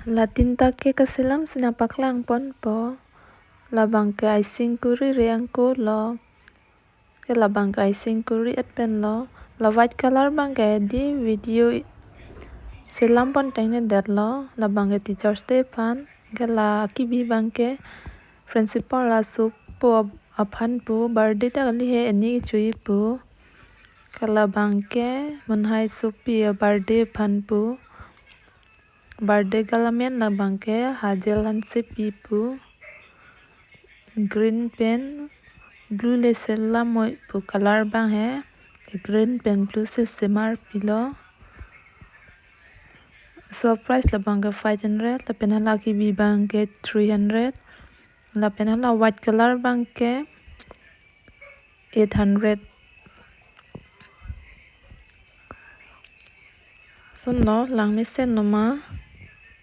La tinta ke kasilam sinapaklang pon po. Labang ke icing kuri reang ko lo. Ke labang ke icing kuri at pen lo. La white color bang ke di video silam pon teng det lo. Labang ke teacher Stefan. Ke la kibi bang ke principal la su po aphan pu birthday ta kali he ani chui pu. Ke labang ke manhai su pi birthday phan pu. Birthday galamen labang ke hajelan se pipu green pen blue le sella moi pu color bang hai green pen blue se semar pilo surprise labang ke 500 la pen hala ki bi bang ke 300 la pen hala white color bang ke 800 sun lo lang mi sen no ma